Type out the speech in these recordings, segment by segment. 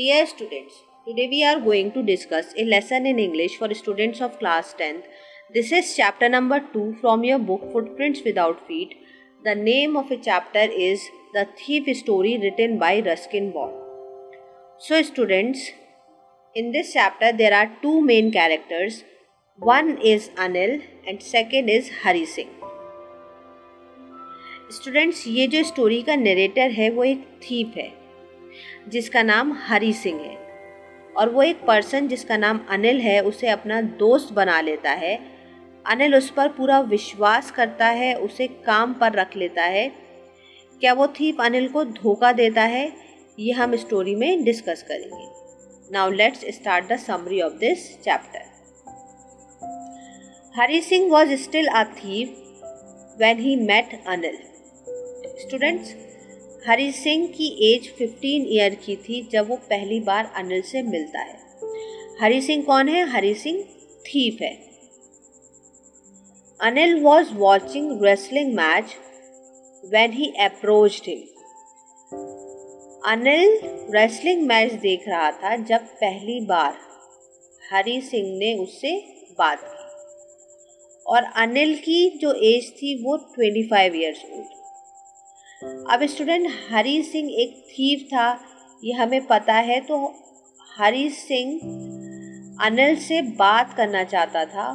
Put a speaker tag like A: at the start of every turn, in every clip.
A: Dear students, today we are going to discuss a lesson in English for students of class 10th. This is chapter number 2 from your book Footprints Without Feet. The name of a chapter is The Thief Story, written by Ruskin Bond. So students, in this chapter there are two main characters. One is Anil and second is Hari Singh. Students, ये जो story का narrator है वो एक thief है जिसका नाम हरी सिंह है और वो एक पर्सन जिसका नाम अनिल है उसे अपना दोस्त बना लेता है। अनिल उस पर पूरा विश्वास करता है, उसे काम पर रख लेता है। क्या वो थीप अनिल को धोखा देता है, ये हम स्टोरी में डिस्कस करेंगे। Now let's start the summary of this chapter. Hari Singh was still a thief when he met Anil. Students, Hari Singh की एज 15 ईयर की थी जब वो पहली बार अनिल से मिलता है। हरी सिंह कौन है? हरी सिंह थीफ है। Anil was watching wrestling match when he approached him. Anil wrestling match देख रहा था जब पहली बार हरी सिंह ने उससे बात की और अनिल की जो एज थी वो 25 ईयर्स ओल्ड। अब स्टूडेंट, हरी सिंह एक थीफ था, ये हमें पता है। तो हरी सिंह अनिल से बात करना चाहता था,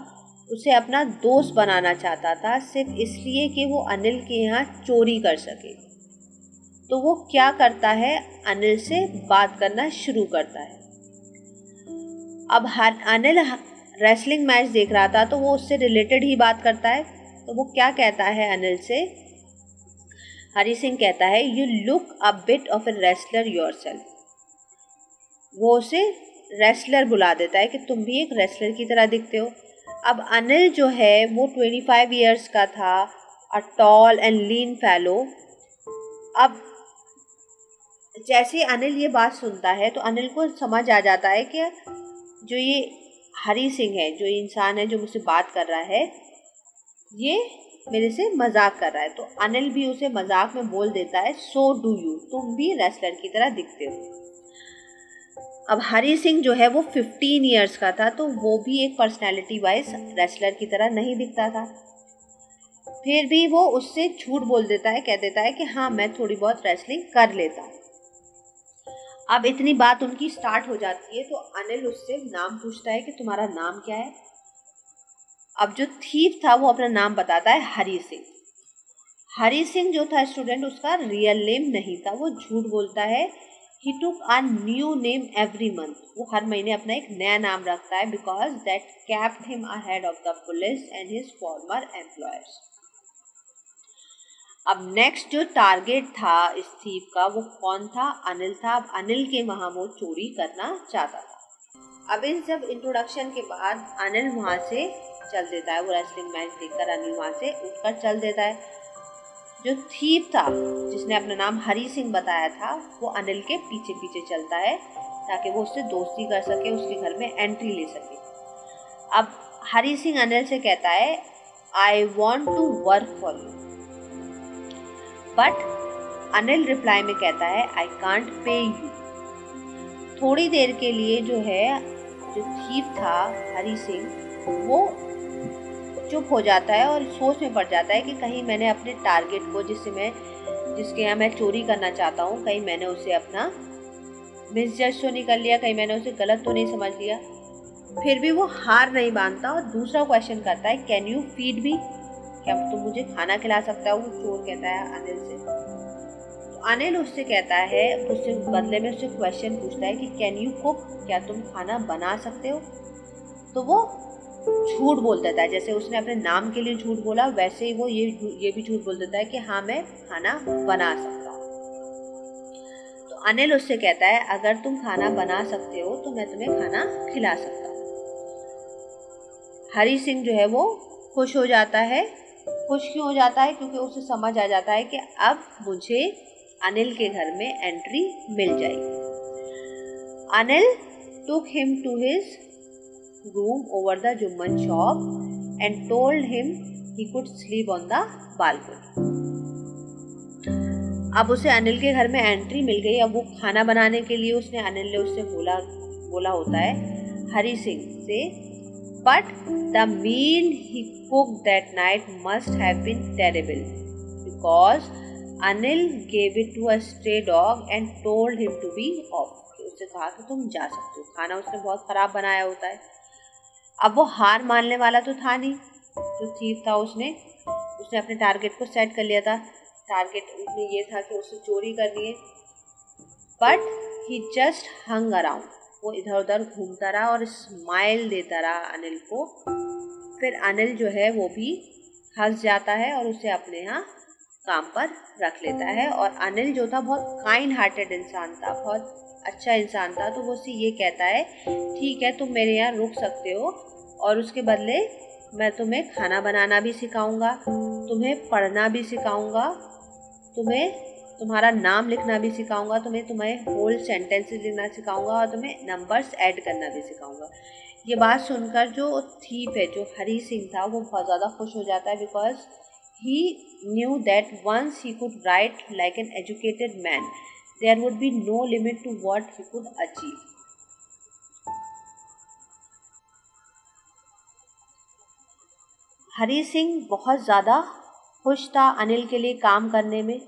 A: उसे अपना दोस्त बनाना चाहता था, सिर्फ इसलिए कि वो अनिल के यहाँ चोरी कर सके। तो वो क्या करता है, अनिल से बात करना शुरू करता है। अब अनिल रेसलिंग मैच देख रहा था तो वो उससे रिलेटेड ही बात करता है। तो वो क्या कहता है अनिल से? हरी सिंह कहता है, you look a bit of a wrestler yourself. वो उसे रेसलर बुला देता है कि तुम भी एक रेसलर की तरह दिखते हो। अब अनिल जो है वो 25 ईयर्स का था, a tall and lean fellow. अब जैसे अनिल ये बात सुनता है तो अनिल को समझ आ जाता है कि जो ये हरी सिंह है, जो इंसान है जो मुझसे बात कर रहा है, ये मेरे से मजाक कर रहा है। तो अनिल भी उसे मजाक में बोल देता है, सो डू यू, तुम भी रेसलर की तरह दिखते हो। अब हरी सिंह जो है वो 15 ईयर्स का था, तो वो भी एक पर्सनैलिटी वाइज रेसलर की तरह नहीं दिखता था। फिर भी वो उससे झूठ बोल देता है, कह देता है कि हाँ मैं थोड़ी बहुत रेसलिंग कर लेता हूँ। अब इतनी बात उनकी स्टार्ट हो जाती है तो अनिल उससे नाम पूछता है कि तुम्हारा नाम क्या है। अब जो थीफ था वो अपना नाम बताता है हरी सिंह। हरी सिंह जो था स्टूडेंट, उसका रियल नेम नहीं था, वो झूठ बोलता है। He took a new name every month. वो हर महीने अपना एक नया नाम रखता है, because that kept him ahead of the police and his former employers. अब नेक्स्ट जो टारगेट था इस थीफ का वो कौन था? अनिल था। अब अनिल के वहाँ वो चोरी करना चाहता था। अब इन सब इंट्रोडक्शन के बाद अनिल वहाँ से चल देता है। वो रेसलिंग मैच देखकर अनिल वहाँ से उठकर चल देता है। जो थीफ था जिसने अपना नाम हरी सिंह बताया था वो अनिल के पीछे पीछे चलता है ताकि वो उससे दोस्ती कर सके, उसके घर में एंट्री ले सके। अब हरी सिंह अनिल से कहता है, I want to work for you. But Anil reply में कहता है, आई कांट पे यू। थोड़ी देर के लिए जो है जो थीफ था हरी सिंह वो चुप हो जाता है और सोच में पड़ जाता है कि कहीं मैंने अपने टारगेट को जिसके यहाँ मैं चोरी करना चाहता हूँ, कहीं मैंने उसे अपना मिसजज तो नहीं कर लिया, कहीं मैंने उसे गलत तो नहीं समझ लिया। फिर भी वो हार नहीं मानता और दूसरा क्वेश्चन करता है, कैन यू फीड मी? क्या तुम मुझे खाना खिला सकता हो? वो चोर कहता है अनिल से। तो अनिल उससे कहता है, उससे बदले में उससे क्वेश्चन पूछता है कि कैन यू कुक? क्या तुम खाना बना सकते हो? तो वो झूठ बोल देता है। जैसे उसने अपने नाम के लिए झूठ बोला, वैसे ही वो ये भी झूठ बोल देता है कि हाँ मैं खाना बना सकता हूँ। तो अनिल उससे कहता है, अगर तुम खाना बना सकते हो तो मैं तुम्हें खाना खिला सकता हूँ। हरी सिंह जो है वो खुश हो जाता है। खुश क्यों हो जाता है? क्योंकि उसे समझ आ जाता है कि अब मुझे अनिल के घर में एंट्री मिल जाएगी। Anil took him to his room over the Jumman shop and told him he could sleep on the balcony. अब उसे अनिल के घर में एंट्री मिल गई। अब वो खाना बनाने के लिए अनिल ने उससे बोला होता है हरी सिंह से, but the meal he cooked that night must have been terrible because Anil gave it to a stray dog and told him to be off. उससे कहा कि तुम जा सकते हो, खाना उसने बहुत खराब बनाया होता है। अब वो हार मानने वाला तो था नहीं, जो थीफ था उसने अपने टारगेट को सेट कर लिया था। टारगेट उसमें ये था कि उसे चोरी करनी है, but he just hung around. वो इधर उधर घूमता रहा और स्माइल देता रहा अनिल को। फिर अनिल जो है वो भी हंस जाता है और उसे अपने यहाँ काम पर रख लेता है। और अनिल जो था बहुत काइंड हार्टेड इंसान था, बहुत अच्छा इंसान था, तो वो उससे ये कहता है ठीक है तुम मेरे यहाँ रुक सकते हो और उसके बदले मैं तुम्हें खाना बनाना भी सिखाऊंगा, तुम्हें पढ़ना भी सिखाऊंगा, तुम्हें तुम्हारा नाम लिखना भी सिखाऊंगा, तुम्हें होल सेंटेंसेस लिखना सिखाऊंगा और तुम्हें नंबर्स ऐड करना भी सिखाऊंगा। ये बात सुनकर जो थीफ है, जो हरी सिंह था, वो बहुत ज़्यादा खुश हो जाता है because he knew that once he could write like an educated man there would be no limit to what he could achieve. Hari Singh बहुत ज़्यादा खुश था अनिल के लिए काम करने में।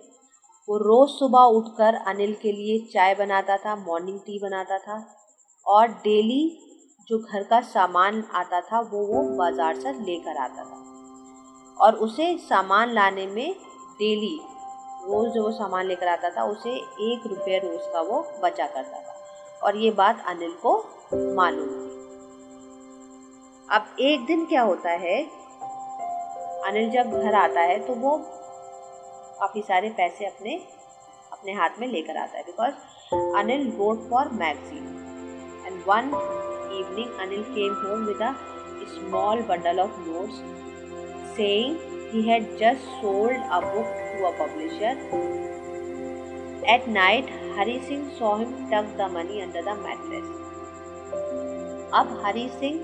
A: वो रोज़ सुबह उठकर अनिल के लिए चाय बनाता था, मॉर्निंग टी बनाता था और डेली जो घर का सामान आता था वो बाज़ार से लेकर आता था। और उसे सामान लाने में डेली रोज़ जो वो सामान लेकर आता था उसे 1 रुपये रोज़ का वो बचा करता था और ये बात अनिल को मालूम थी। अब एक दिन क्या होता है, अनिल जब घर आता है तो वो काफ़ी सारे पैसे अपने हाथ में लेकर आता है because Anil road for magazine and one evening Anil came home with a small bundle of notes saying he had just sold a book to a publisher. At night, Hari Singh saw him tuck the money under the mattress. अब हरी सिंह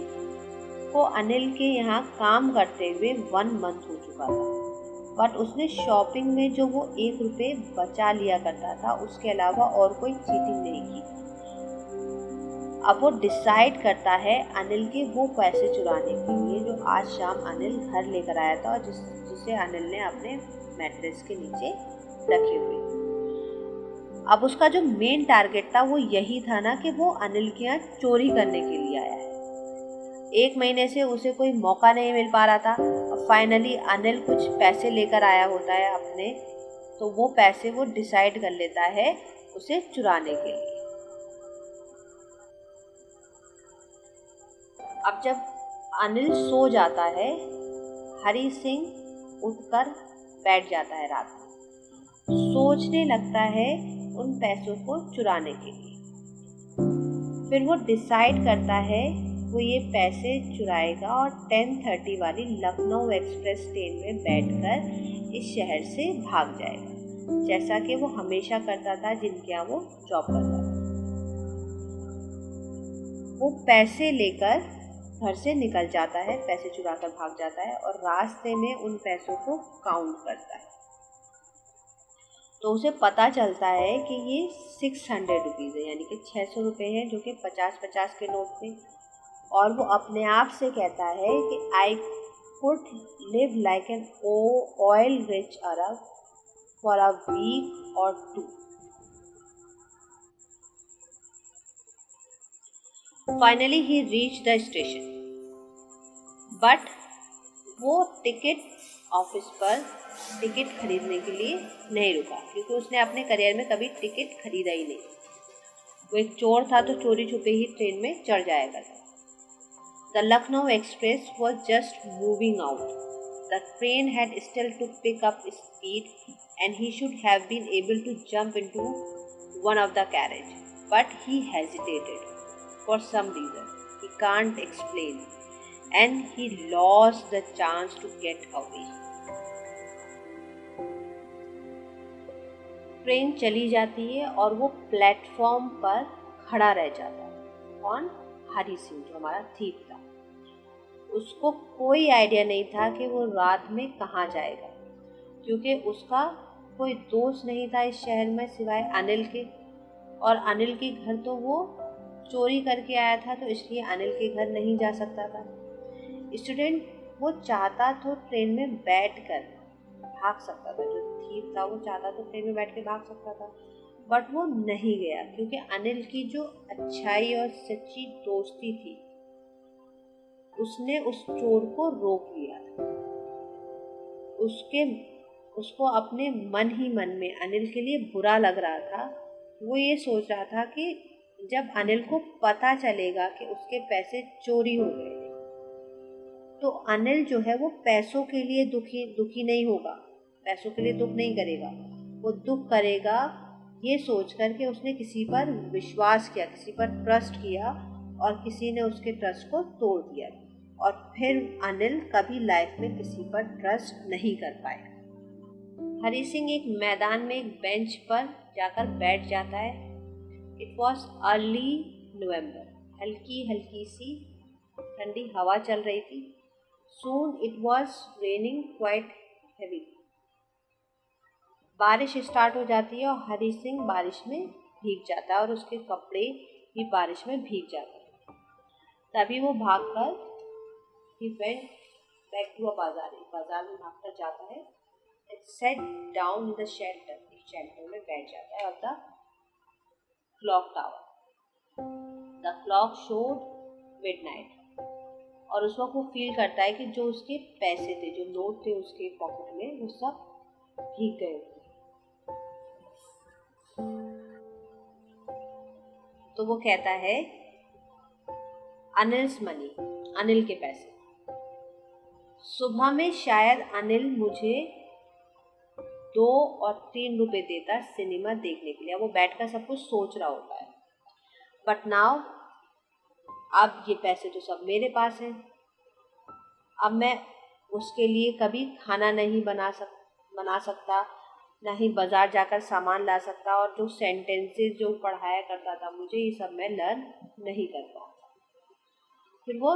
A: को अनिल के यहाँ काम करते हुए 1 month हो चुका था, बट उसने शॉपिंग में जो वो 1 रुपये बचा लिया करता था उसके अलावा और कोई चीटिंग नहीं की। अब वो डिसाइड करता है अनिल के वो पैसे चुराने के लिए जो आज शाम अनिल घर लेकर आया था और जिसे अनिल ने अपने मैट्रेस के नीचे रखे हुए। अब उसका जो मेन टारगेट था वो यही था ना कि वो अनिल के यहाँ चोरी करने के लिए आया है। 1 महीने से उसे कोई मौका नहीं मिल पा रहा था और फाइनली अनिल कुछ पैसे लेकर आया होता है अपने, तो वो पैसे वो डिसाइड कर लेता है उसे चुराने के लिए। अब जब अनिल सो जाता है, हरी सिंह उठकर बैठ जाता है रात में, सोचने लगता है उन पैसों को चुराने के लिए। फिर वो डिसाइड करता है वो ये पैसे चुराएगा और 10:30 वाली लखनऊ एक्सप्रेस ट्रेन में बैठकर इस शहर से भाग जाएगा, जैसा कि वो हमेशा करता था जिनके यहाँ वो जॉब करता था। वो पैसे लेकर घर से निकल जाता है, पैसे चुराकर भाग जाता है और रास्ते में उन पैसों को काउंट करता है। तो उसे पता चलता है कि ये 600 रुपीज़ है, यानी कि 600 रुपये हैं, जो कि 50-50 के नोट थे। और वो अपने आप से कहता है कि I could live like an oil rich Arab for a week और 2। Finally he reach the station, but वो टिकट ऑफिस पर टिकट खरीदने के लिए नहीं रुका, क्योंकि उसने अपने करियर में कभी टिकट खरीदा ही नहीं। वो एक चोर था तो चोरी छुपे ही ट्रेन में चढ़ जाया करता। The Lucknow express was just moving out. The train had still to pick up speed and he should have been able to jump into one of the carriage, but he hesitated for some reason he can't explain, and he lost the chance to get away. Train चली जाती है और वो platform पर खड़ा रह जाता है। कौन? हरी सिंह, जो हमारा थीफ था। उसको कोई आइडिया नहीं था कि वो रात में कहाँ जाएगा, क्योंकि उसका कोई दोस्त नहीं था इस शहर में सिवाय अनिल के, और अनिल के घर तो वो चोरी करके आया था, तो इसलिए अनिल के घर नहीं जा सकता था। स्टूडेंट, वो चाहता तो ट्रेन में बैठकर भाग सकता था, जो थीप था वो चाहता तो ट्रेन में बैठ के भाग सकता था, बट वो नहीं गया क्योंकि अनिल की जो अच्छाई और सच्ची दोस्ती थी उसने उस चोर को रोक लिया था। उसको अपने मन ही मन में अनिल के लिए बुरा लग रहा था। वो ये सोच रहा था कि जब अनिल को पता चलेगा कि उसके पैसे चोरी हो गए तो अनिल जो है वो पैसों के लिए दुखी नहीं होगा, पैसों के लिए दुख नहीं करेगा, वो दुख करेगा ये सोचकर कि उसने किसी पर विश्वास किया, किसी पर ट्रस्ट किया और किसी ने उसके ट्रस्ट को तोड़ दिया, और फिर अनिल कभी लाइफ में किसी पर ट्रस्ट नहीं कर पाएगा। हरी सिंह एक मैदान में एक बेंच पर जाकर बैठ जाता है। इट वॉज अर्ली नवंबर, हल्की हल्की सी ठंडी हवा चल रही थी। Soon it was raining quite heavy. बारिश स्टार्ट हो जाती है और हरी सिंह बारिश में भीग जाता है और उसके कपड़े भी बारिश में भीग जाते हैं। तभी वो भागकर he went back to a बाजार में भागकर जाता है and sat down in the shelter, shelter में बैठ जाता है of the clock tower. The clock showed midnight. और उस वक्त वो फील करता है कि जो उसके पैसे थे, जो नोट थे उसके पॉकेट में, वो सब भीग गए। तो वो कहता है अनिल्स मनी, अनिल के पैसे। सुबह में शायद अनिल मुझे 2 और 3 रुपए देता सिनेमा देखने के लिए। वो बैठकर सब कुछ सोच रहा होता है, बट नाउ अब ये पैसे तो सब मेरे पास हैं। अब मैं उसके लिए कभी खाना नहीं बना सकता, ना ही बाजार जाकर सामान ला सकता, और जो सेंटेंसेस जो पढ़ाया करता था मुझे, ये सब मैं लर्न नहीं कर पाऊँगा। फिर वो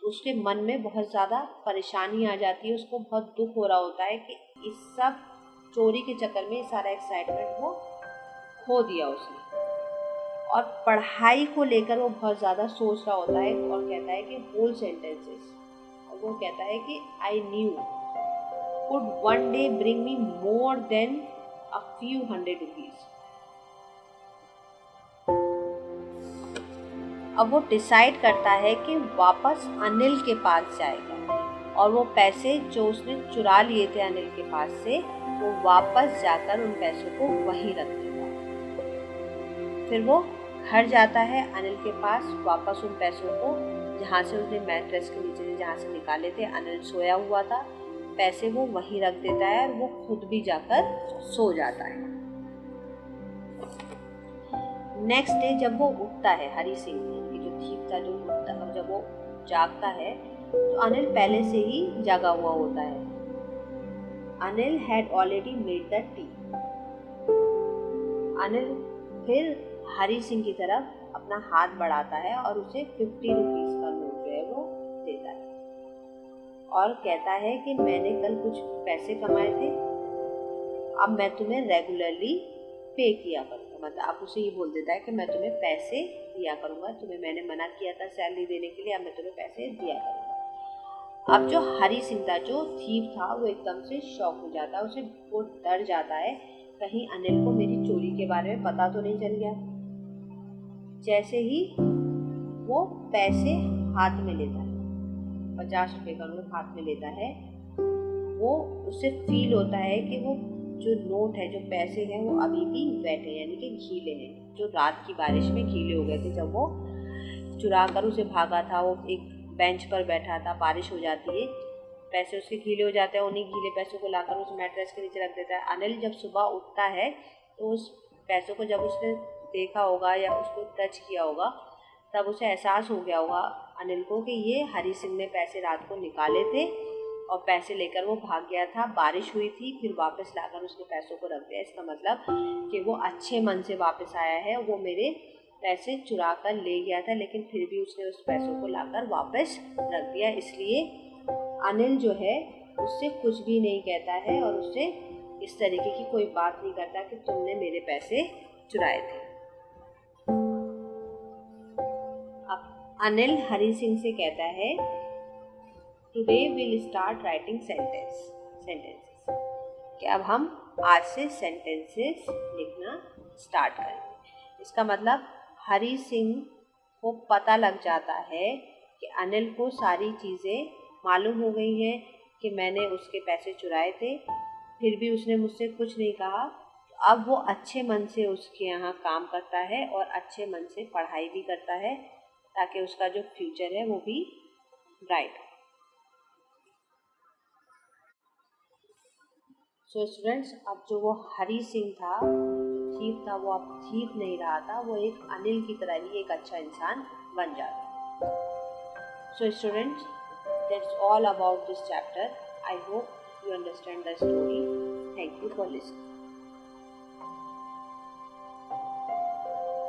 A: उसके मन में बहुत ज़्यादा परेशानी आ जाती है, उसको बहुत दुख हो रहा होता है कि इस सब चोरी के चक्कर में सारा एक्साइटमेंट वो खो दिया उसने, और पढ़ाई को लेकर वो बहुत ज़्यादा सोच रहा होता है और कहता है कि होल सेंटेंसेस, और वो कहता है कि I knew could one day bring me more than a few hundred rupees. अब वो डिसाइड करता है कि वापस अनिल के पास जाएगा और वो पैसे जो उसने चुरा लिए थे अनिल के पास से, वो वापस जाकर उन पैसों को वहीं रख देगा। फिर वो घर जाता है अनिल के पास, वापस उन पैसों को जहाँ से उसने मैट्रेस के नीचे से जहाँ से निकाले थे, अनिल सोया हुआ था, पैसे वो वहीं रख देता है और वो खुद भी जाकर सो जाता है। नेक्स्ट डे जब वो उठता है, हरी सिंह की जो थीप था, जो उठता है, जब वो जागता है तो अनिल पहले से ही जागा हुआ होता है। Anil had already made the T. Anil फिर हरी सिंह की तरफ अपना हाथ बढ़ाता है और उसे 50 रुपीज का नोट जो है वो देता है और कहता है कि मैंने कल कुछ पैसे कमाए थे, अब मैं तुम्हें रेगुलरली पे किया करूँगा। मतलब आप उसे ये बोल देता है कि मैं तुम्हें पैसे दिया करूँगा, तुम्हें मैंने मना किया था सैलरी देने के लिए, अब मैं तुम्हें पैसे दिया करूँगा। अब जो हरी सिंह था, जो थीफ था, वो एकदम से शॉक हो जाता है, उसे वो डर जाता है कहीं अनिल को मेरी चोरी के बारे में पता तो नहीं चल गया। जैसे ही वो पैसे हाथ में लेता है, 50 रुपए का नोट हाथ में लेता है, वो उसे फील होता है कि वो जो नोट है, जो पैसे हैं, वो अभी भी वेट है, यानी कि गीले हैं, जो रात की बारिश में गीले हो गए थे जब वो चुरा कर उसे भागा था। वो एक बेंच पर बैठा था, बारिश हो जाती है, पैसे उसके गीले हो जाते हैं, उन्हीं गीले पैसों को लाकर उस मैट्रेस के नीचे रख देता है। अनिल जब सुबह उठता है तो उस पैसों को जब उसने देखा होगा या उसको टच किया होगा, तब उसे एहसास हो गया होगा अनिल को कि ये हरी सिंह ने पैसे रात को निकाले थे और पैसे लेकर वो भाग गया था। बारिश हुई थी, फिर वापस लाकर उसने पैसों को रख दिया। इसका मतलब कि वो अच्छे मन से वापस आया है, वो मेरे पैसे चुरा कर ले गया था, लेकिन फिर भी उसने उस पैसों को लाकर वापस रख दिया। इसलिए अनिल जो है उससे कुछ भी नहीं कहता है और उसे इस तरीके की कोई बात नहीं करता कि तुमने मेरे पैसे चुराए थे। अब अनिल हरी सिंह से कहता है, today will start writing sentences, कि अब हम आज से सेंटेंसेस लिखना स्टार्ट करेंगे। इसका मतलब हरी सिंह को पता लग जाता है कि अनिल को सारी चीज़ें मालूम हो गई हैं कि मैंने उसके पैसे चुराए थे, फिर भी उसने मुझसे कुछ नहीं कहा। अब वो अच्छे मन से उसके यहाँ काम करता है और अच्छे मन से पढ़ाई भी करता है, ताकि उसका जो फ्यूचर है वो भी ब्राइट हो। सो स्टूडेंट्स, अब जो वो हरी सिंह था, जो थीफ था, वो अब थीफ नहीं रहा था, वो एक अनिल की तरह ही एक अच्छा इंसान बन जाता। So students, that's all about this chapter. I hope you understand the story. Thank you for listening.